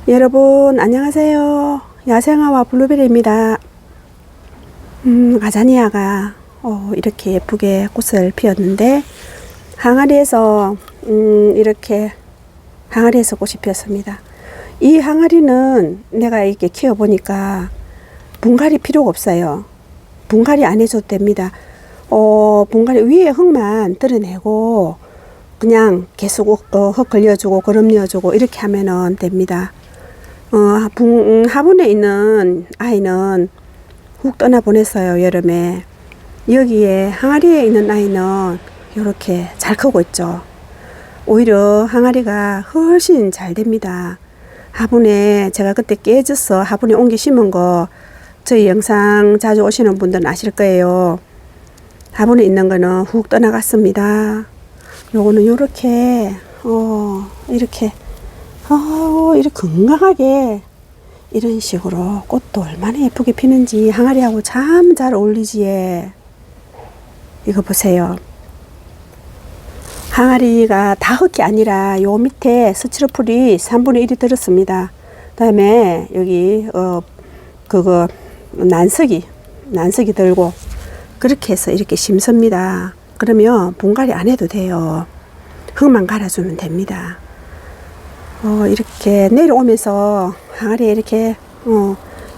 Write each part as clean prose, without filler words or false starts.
여러분 안녕하세요. 야생화와 블루베리입니다. 가자니아가 이렇게 예쁘게 꽃을 피웠는데 항아리에서 이렇게 항아리에서 꽃이 피었습니다. 이 항아리는 내가 이렇게 키워보니까 분갈이 필요가 없어요. 분갈이 안 해줘도 됩니다. 분갈이 위에 흙만 드러내고 그냥 계속 흙 걸려주고 거름 넣어주고 이렇게 하면은 됩니다. 화분에 있는 아이는 훅 떠나보냈어요. 여름에. 여기에 항아리에 있는 아이는 이렇게 잘 크고 있죠. 오히려 항아리가 훨씬 잘 됩니다. 화분에 제가 그때 깨져서 화분에 옮겨 심은 거 저희 영상 자주 오시는 분들은 아실 거예요. 화분에 있는 거는 훅 떠나갔습니다. 요거는 이렇게 이렇게 건강하게 이런 식으로 꽃도 얼마나 예쁘게 피는지 항아리하고 참 잘 어울리지. 이거 보세요. 항아리가 다 흙이 아니라 요 밑에 스티로폴이 3분의 1이 들었습니다. 그 다음에 여기 그거 난석이 들고 그렇게 해서 이렇게 심습니다. 그러면 분갈이 안 해도 돼요. 흙만 갈아주면 됩니다. 이렇게 내려오면서 항아리에 이렇게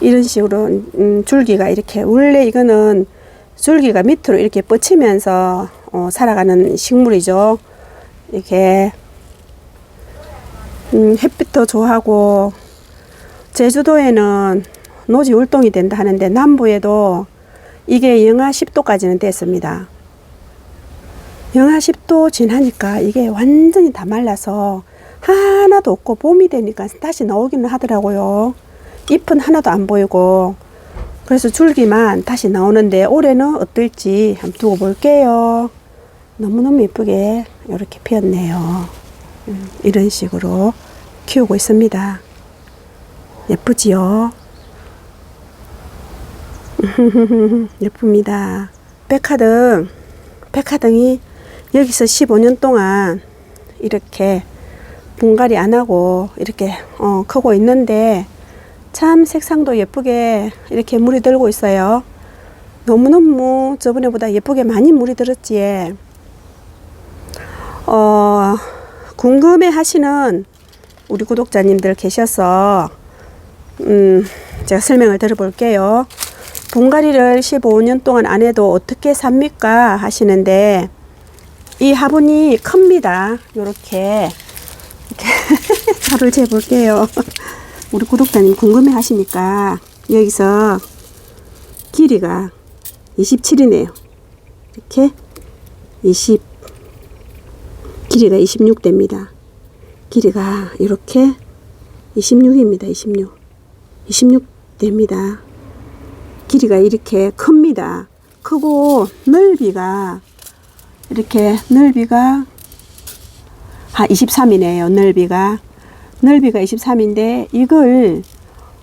이런 식으로 줄기가 이렇게 원래 이거는 줄기가 밑으로 이렇게 뻗치면서 살아가는 식물이죠. 이렇게 햇빛도 좋아하고 제주도에는 노지 활동이 된다 하는데 남부에도 이게 영하 10도까지는 됐습니다. 영하 10도 지나니까 이게 완전히 다 말라서 하나도 없고 봄이 되니까 다시 나오기는 하더라고요. 잎은 하나도 안 보이고 그래서 줄기만 다시 나오는데 올해는 어떨지 한번 두고 볼게요. 너무너무 예쁘게 이렇게 피었네요. 이런 식으로 키우고 있습니다. 예쁘지요? 예쁩니다. 백화등이 여기서 15년 동안 이렇게 분갈이 안 하고 이렇게 크고 있는데 참 색상도 예쁘게 이렇게 물이 들고 있어요. 너무너무 저번에보다 예쁘게 많이 물이 들었지. 궁금해 하시는 우리 구독자님들 계셔서 제가 설명을 들어볼게요. 분갈이를 15년 동안 안 해도 어떻게 삽니까 하시는데 이 화분이 큽니다. 요렇게 자를 재볼게요. 우리 구독자님 궁금해 하시니까 여기서 길이가 27이네요. 이렇게 길이가 26 됩니다. 길이가 이렇게 26입니다. 26 됩니다. 길이가 이렇게 큽니다. 크고 넓이가 한 23이네요. 넓이가 23인데 이걸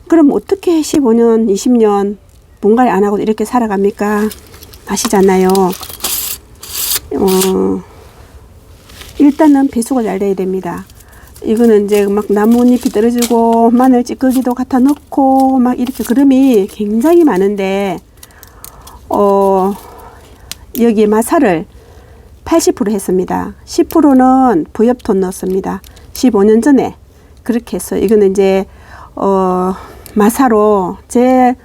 그럼 어떻게 15년 20년 분갈이 안 하고 이렇게 살아갑니까? 아시잖아요. 일단은 배수가 잘 돼야 됩니다. 이거는 이제 막 나뭇잎이 떨어지고 마늘 찌꺼기도 갖다 넣고 막 이렇게 그름이 굉장히 많은데 여기에 마사를 80% 했습니다. 10%는 부엽토 넣었습니다. 15년 전에 그렇게 해서 이거는 이제 마사로 제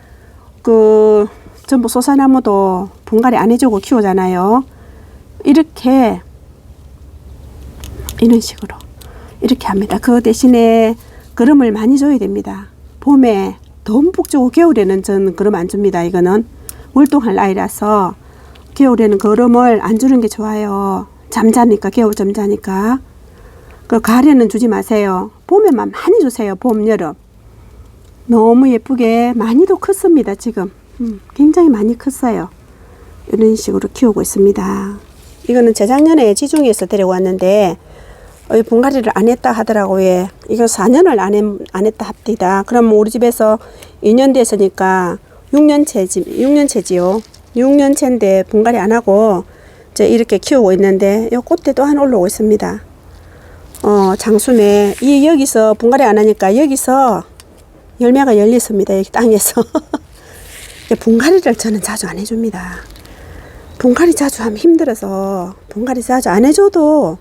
전부 소사나무도 분갈이 안 해주고 키우잖아요. 이런 식으로 이렇게 합니다. 그 대신에 거름을 많이 줘야 됩니다. 봄에 듬뿍 주고 겨울에는 저는 거름 안 줍니다. 이거는 월동할 아이라서 겨울에는 거름을 안 주는 게 좋아요. 잠자니까, 겨울 잠자니까. 그 가을에는 주지 마세요. 봄에만 많이 주세요. 봄, 여름. 너무 예쁘게 많이도 컸습니다. 지금 굉장히 많이 컸어요. 이런 식으로 키우고 있습니다. 이거는 재작년에 지중해에서 데려왔는데 분갈이를 안 했다 하더라고요. 이거 4년을 안 했다 합니다. 그럼 우리 집에서 2년 됐으니까 6년째지요. 6년째인데 분갈이 안 하고 이제 이렇게 키우고 있는데 이 꽃대도 한 올라오고 있습니다. 장수매. 이 여기서 분갈이 안 하니까 여기서 열매가 열렸습니다. 여기 땅에서. 분갈이를 저는 자주 안 해줍니다. 분갈이 자주 하면 힘들어서 분갈이 자주 안 해줘도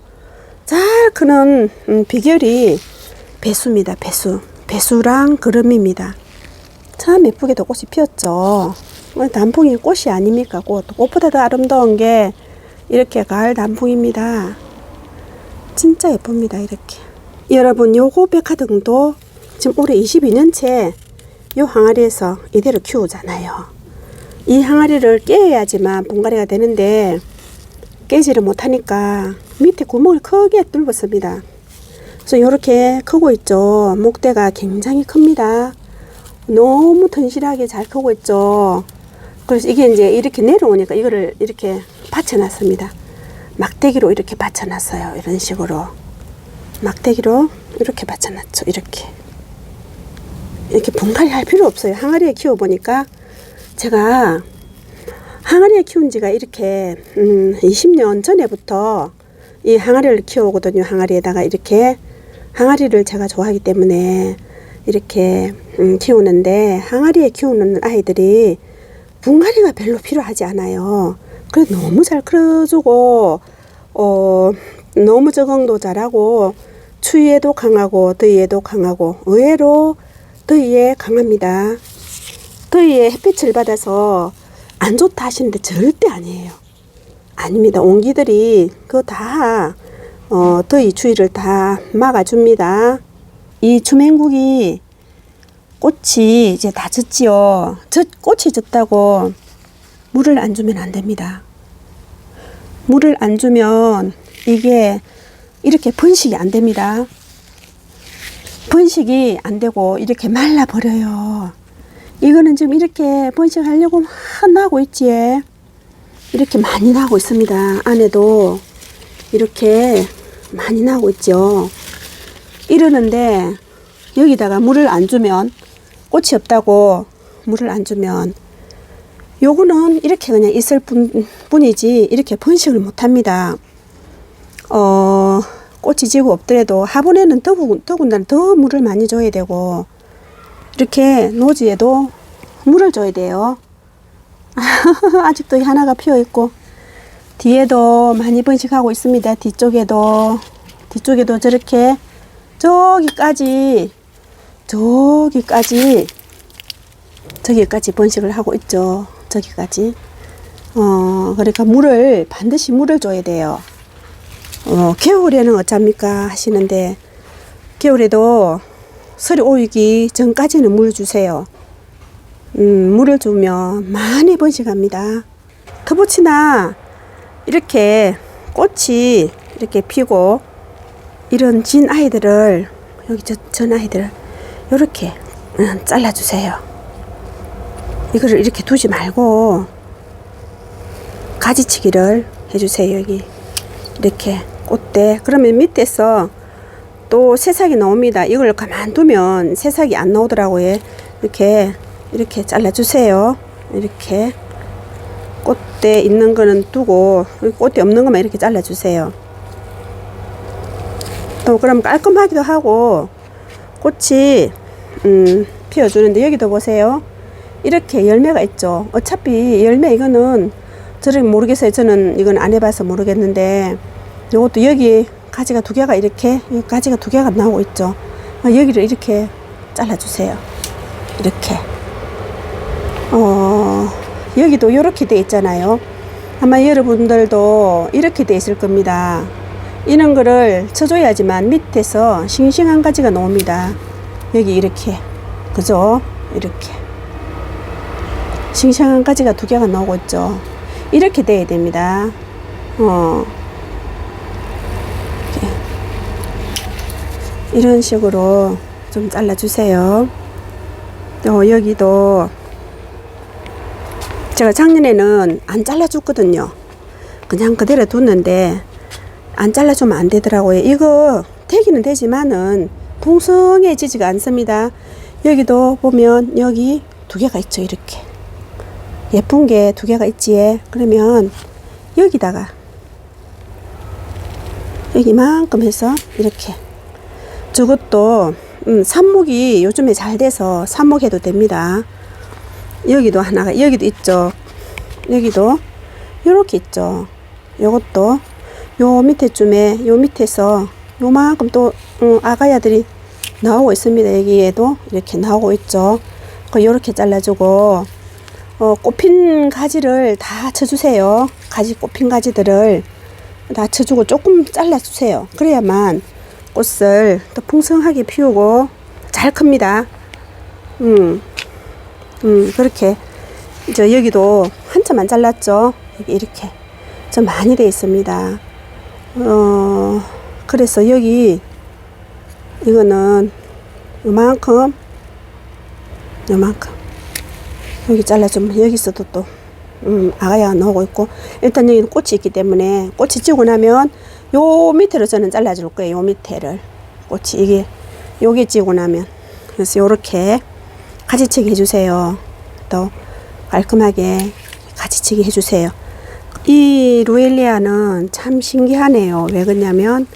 잘 크는 비결이 배수입니다. 배수랑 그름입니다. 참 예쁘게도 꽃이 피었죠. 단풍이 꽃이 아닙니까? 꽃보다 더 아름다운 게 이렇게 가을 단풍입니다. 진짜 예쁩니다. 이렇게. 여러분, 요거 백화등도 지금 올해 22년째 요 항아리에서 이대로 키우잖아요. 이 항아리를 깨야지만 분갈이가 되는데 깨지를 못하니까 밑에 구멍을 크게 뚫었습니다. 그래서 이렇게 크고 있죠. 목대가 굉장히 큽니다. 너무 튼실하게 잘 크고 있죠. 그래서 이게 이제 이렇게 내려오니까 이거를 이렇게 받쳐놨습니다. 막대기로 이렇게 받쳐놨어요. 이런 식으로 막대기로 이렇게 받쳐놨죠. 이렇게 분갈이 할 필요 없어요. 항아리에 키워보니까 제가 항아리에 키운 지가 이렇게 20년 전에부터 이 항아리를 키워오거든요. 항아리에다가 이렇게 항아리를 제가 좋아하기 때문에 이렇게 키우는데 항아리에 키우는 아이들이 분갈이가 별로 필요하지 않아요. 그래도 너무 잘 크어주고 너무 적응도 잘하고 추위에도 강하고 더위에도 강하고 의외로 더위에 강합니다. 더위에 햇빛을 받아서 안 좋다 하시는데 절대 아니에요. 아닙니다. 온기들이 그거 다 더위 추위를 다 막아줍니다. 이 주맹국이 꽃이 이제 다 졌지요. 꽃이 졌다고 물을 안 주면 안 됩니다. 물을 안 주면 이게 이렇게 번식이 안 됩니다. 번식이 안 되고 이렇게 말라버려요. 이거는 지금 이렇게 번식하려고 막 나고 있지. 이렇게 많이 나고 있습니다. 안에도 이렇게 많이 나고 있죠. 이러는데 여기다가 물을 안 주면 꽃이 없다고 물을 안 주면 요거는 이렇게 그냥 있을 뿐이지 이렇게 번식을 못 합니다. 꽃이 지고 없더라도 화분에는 더군다나 더 물을 많이 줘야 되고 이렇게 노지에도 물을 줘야 돼요. 아직도 하나가 피어 있고 뒤에도 많이 번식하고 있습니다. 뒤쪽에도 저렇게 저기까지 번식을 하고 있죠. 저기까지. 그러니까 반드시 물을 줘야 돼요. 겨울에는 어쩝니까 하시는데 겨울에도 설이 오기 전까지는 물 주세요. 물을 주면 많이 번식합니다. 터보치나 이렇게 꽃이 이렇게 피고 이런 진 아이들을 여기 전 아이들 이렇게 잘라주세요. 이거를 이렇게 두지 말고 가지치기를 해주세요. 여기 이렇게 꽃대. 그러면 밑에서 또 새싹이 나옵니다. 이걸 가만두면 새싹이 안 나오더라고요. 이렇게 잘라주세요. 이렇게 꽃대 있는 거는 두고 꽃대 없는 것만 이렇게 잘라주세요. 또 그럼 깔끔하기도 하고 꽃이 피워주는데 여기도 보세요. 이렇게 열매가 있죠. 어차피 열매 이거는 저를 모르겠어요. 저는 이건 안 해봐서 모르겠는데 이것도 여기 가지가 두 개가 이렇게 가지가 두 개가 나오고 있죠. 여기를 이렇게 잘라주세요. 이렇게 여기도 이렇게 돼 있잖아요. 아마 여러분들도 이렇게 돼 있을 겁니다. 이런 거를 쳐줘야지만 밑에서 싱싱한 가지가 나옵니다. 여기 이렇게 그죠? 이렇게 싱싱한 가지가 두 개가 나오고 있죠. 이렇게 돼야 됩니다. 이런 식으로 좀 잘라주세요. 여기도 제가 작년에는 안 잘라줬거든요. 그냥 그대로 뒀는데 안 잘라주면 안 되더라고요. 이거 되기는 되지만은 풍성해지지가 않습니다. 여기도 보면 여기 두 개가 있죠. 이렇게 예쁜 게 두 개가 있지. 그러면 여기다가 여기만큼 해서 이렇게. 저것도 삽목이 요즘에 잘 돼서 삽목해도 됩니다. 여기도 하나가, 여기도 있죠. 여기도 요렇게 있죠. 요것도 요 밑에쯤에, 요 밑에서 요만큼 또 아가야들이 나오고 있습니다. 여기에도 이렇게 나오고 있죠. 요렇게 잘라주고, 꽃핀 가지를 다 쳐주세요. 꽃핀 가지들을 다 쳐주고 조금 잘라주세요. 그래야만 꽃을 또 풍성하게 피우고 잘 큽니다. 그렇게. 여기도 한참 안 잘랐죠. 이렇게 좀 많이 돼 있습니다. 그래서 여기 이거는 요만큼 여기 잘라주면 여기서도 또 아가야가 나오고 있고, 일단 여기는 꽃이 있기 때문에 꽃이 지고 나면 요 밑에로 저는 잘라줄 거예요. 요 밑에를 꽃이 요게 지고 나면. 그래서 요렇게 가지치기 해주세요. 또 깔끔하게 가지치기 해주세요. 이 루엘리아는 참 신기하네요. 왜 그러냐면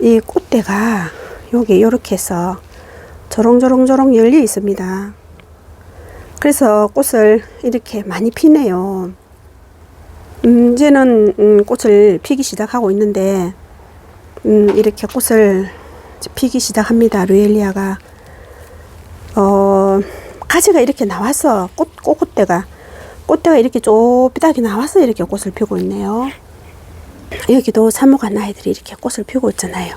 이 꽃대가 요게 요렇게 해서 조롱조롱조롱 열려 있습니다. 그래서 꽃을 이렇게 많이 피네요. 이제는 꽃을 피기 시작하고 있는데, 이렇게 꽃을 피기 시작합니다. 루엘리아가. 가지가 이렇게 나와서 꽃대가 이렇게 쪼삐하게 나와서 이렇게 꽃을 피우고 있네요. 여기도 삽목한 아이들이 이렇게 꽃을 피우고 있잖아요.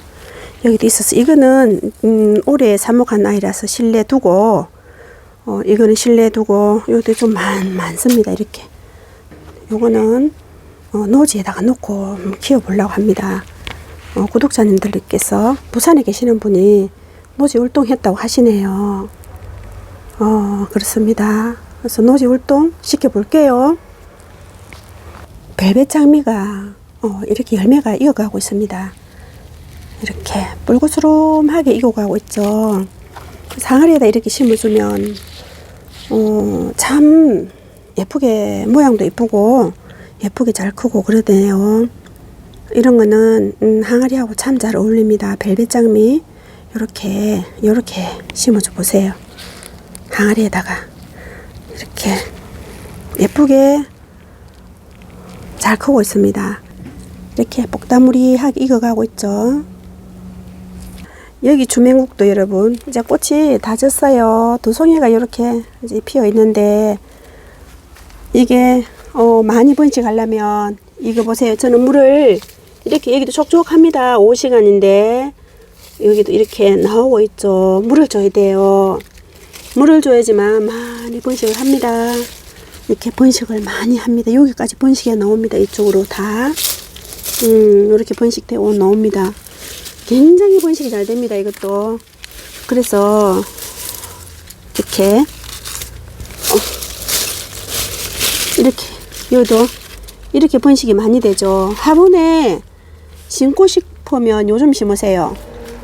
여기도 있어서, 이거는 올해 삽목한 아이라서 실내 두고, 이거는 실내 두고, 요것도 좀 많습니다. 이렇게. 요거는 노지에다가 놓고 키워보려고 합니다. 구독자님들께서 부산에 계시는 분이 노지 울동했다고 하시네요. 그렇습니다. 그래서 노지 울동 시켜볼게요. 벨벳 장미가 이렇게 열매가 익어가고 있습니다. 이렇게 뿔구스름하게 익어가고 있죠. 상아리에다 이렇게 심어주면 참 예쁘게, 모양도 예쁘고 예쁘게 잘 크고 그러네요. 이런 거는 항아리하고 참 잘 어울립니다. 벨벳 장미 요렇게 심어줘 보세요. 항아리에다가 이렇게 예쁘게 잘 크고 있습니다. 이렇게 뽁다무리하게 익어가고 있죠. 여기 주맹국도 여러분 이제 꽃이 다 졌어요. 두 송이가 이렇게 이제 피어 있는데, 이게 많이 번식하려면 이거 보세요. 저는 물을 이렇게, 여기도 촉촉합니다. 오후 시간인데 여기도 이렇게 나오고 있죠. 물을 줘야 돼요. 물을 줘야지만 많이 번식을 합니다. 이렇게 번식을 많이 합니다. 여기까지 번식이 나옵니다. 이쪽으로 다 이렇게 번식되고 나옵니다. 굉장히 번식이 잘 됩니다. 이것도. 그래서 이렇게 여기도 이렇게 번식이 많이 되죠. 화분에 심고 싶으면 요즘 심으세요.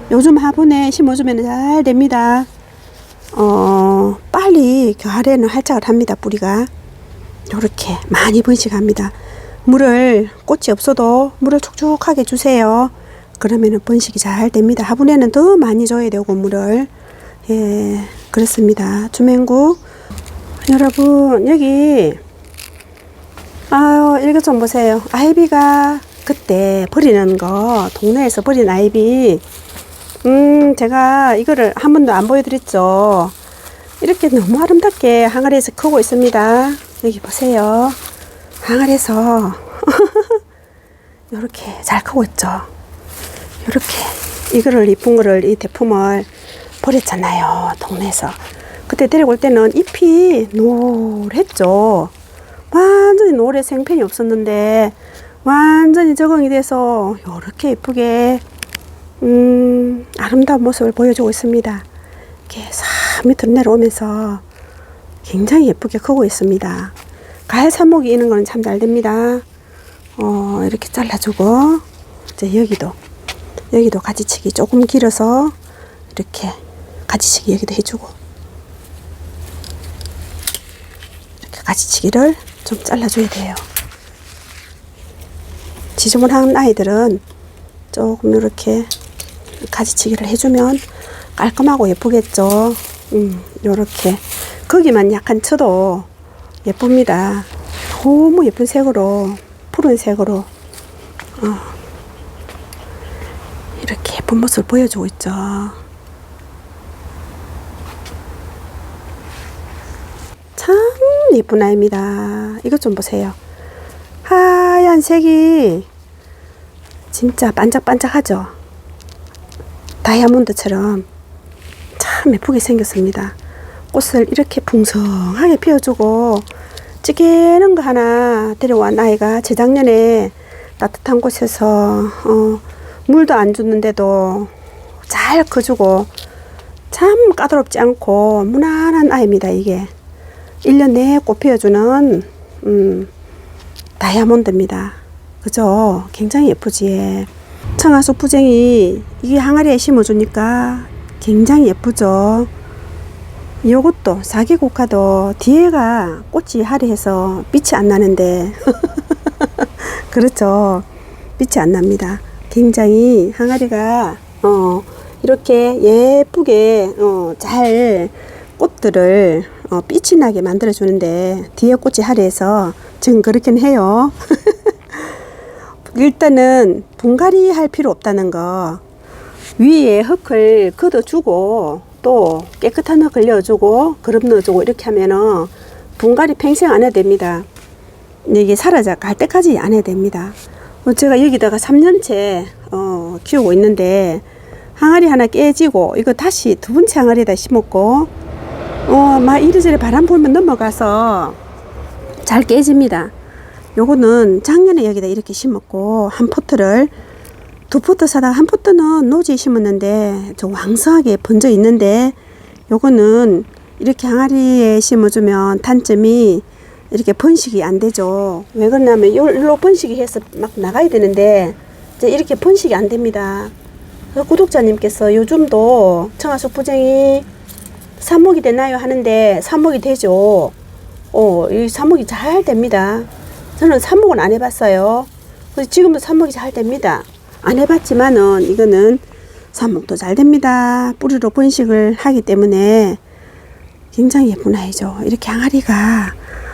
요즘 화분에 심어주면 잘 됩니다. 빨리 가을에는 활짝을 합니다. 뿌리가 이렇게 많이 번식합니다. 꽃이 없어도 물을 촉촉하게 주세요. 그러면 번식이 잘 됩니다. 화분에는 더 많이 줘야 되고 물을. 예, 그렇습니다. 주맹국 여러분, 여기 이것 좀 보세요. 아이비가 그때 버리는 거, 동네에서 버린 아이비, 제가 이거를 한 번도 안 보여드렸죠. 이렇게 너무 아름답게 항아리에서 크고 있습니다. 여기 보세요. 항아리에서 이렇게 잘 크고 있죠. 이렇게 이거를 이쁜 거를, 이 대품을 버렸잖아요. 동네에서. 그때 데리고 올 때는 잎이 노랬죠. 완전히 노래, 생편이 없었는데 완전히 적응이 돼서 이렇게 예쁘게 아름다운 모습을 보여주고 있습니다. 이렇게 싹 밑으로 내려오면서 굉장히 예쁘게 크고 있습니다. 가을 삽목이 있는 거는 참 잘 됩니다. 이렇게 잘라주고, 이제 여기도 가지치기 조금 길어서 이렇게 가지치기 여기도 해주고, 이렇게 가지치기를 좀 잘라줘야 돼요. 지저분한 아이들은 조금 이렇게 가지치기를 해주면 깔끔하고 예쁘겠죠. 요렇게 거기만 약간 쳐도 예쁩니다. 너무 예쁜 색으로, 푸른 색으로 이렇게 예쁜 모습을 보여주고 있죠. 참 예쁜 아이입니다. 이것 좀 보세요. 하얀 색이 진짜 반짝반짝하죠. 다이아몬드처럼 참 예쁘게 생겼습니다. 꽃을 이렇게 풍성하게 피워주고 찌개는 거 하나 데려온 아이가 재작년에 따뜻한 곳에서 물도 안 줬는데도 잘 커주고 참 까다롭지 않고 무난한 아이입니다. 이게 1년 내에 꽃 피워주는 다이아몬드입니다. 그죠? 굉장히 예쁘지. 청아수 부쟁이 이게 항아리에 심어주니까 굉장히 예쁘죠. 요것도 사기국화도 뒤에가 꽃이 화려해서 빛이 안 나는데 그렇죠. 빛이 안 납니다. 굉장히 항아리가 이렇게 예쁘게 잘 꽃들을 빛이 나게 만들어 주는데 뒤에 꽃이 화려해서 지금 그렇긴 해요. 일단은 분갈이 할 필요 없다는 거, 위에 흙을 걷어주고 또 깨끗한 흙을 넣어주고 그릇 넣어주고 이렇게 하면은 분갈이 평생 안 해도 됩니다. 이게 사라져 갈 때까지 안 해도 됩니다. 제가 여기다가 3년째 키우고 있는데 항아리 하나 깨지고 이거 다시 두 번째 항아리에다 심었고 막 이리저리 바람 불면 넘어가서 잘 깨집니다. 요거는 작년에 여기다 이렇게 심었고 한 포트를 두 포트 사다가 한 포트는 노지에 심었는데 좀 왕성하게 번져 있는데 요거는 이렇게 항아리에 심어주면 단점이 이렇게 번식이 안 되죠. 왜 그러냐면 요로 번식이 해서 막 나가야 되는데 이제 이렇게 번식이 안 됩니다. 구독자님께서 요즘도 청아수 부쟁이 삽목이 되나요 하는데 삽목이 되죠. 이 삽목이 잘 됩니다. 저는 삽목은 안 해봤어요. 그래서 지금도 삽목이 잘 됩니다. 안 해봤지만은 이거는 삽목도 잘 됩니다. 뿌리로 번식을 하기 때문에 굉장히 예쁜 아이죠. 이렇게 항아리가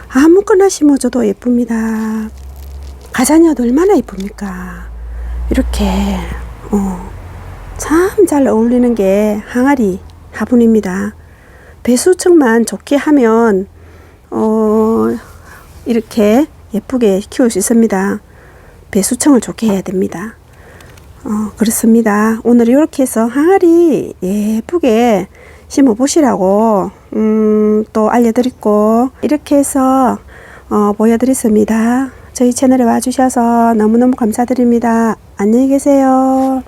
아무거나 심어줘도 예쁩니다. 가자녀도 얼마나 예쁩니까? 이렇게 참 잘 어울리는 게 항아리 화분입니다. 배수청만 좋게 하면 이렇게 예쁘게 키울 수 있습니다. 배수청을 좋게 해야 됩니다. 그렇습니다. 오늘 이렇게 해서 항아리 예쁘게 심어 보시라고 또 알려드리고 이렇게 해서 보여드렸습니다. 저희 채널에 와주셔서 너무너무 감사드립니다. 안녕히 계세요.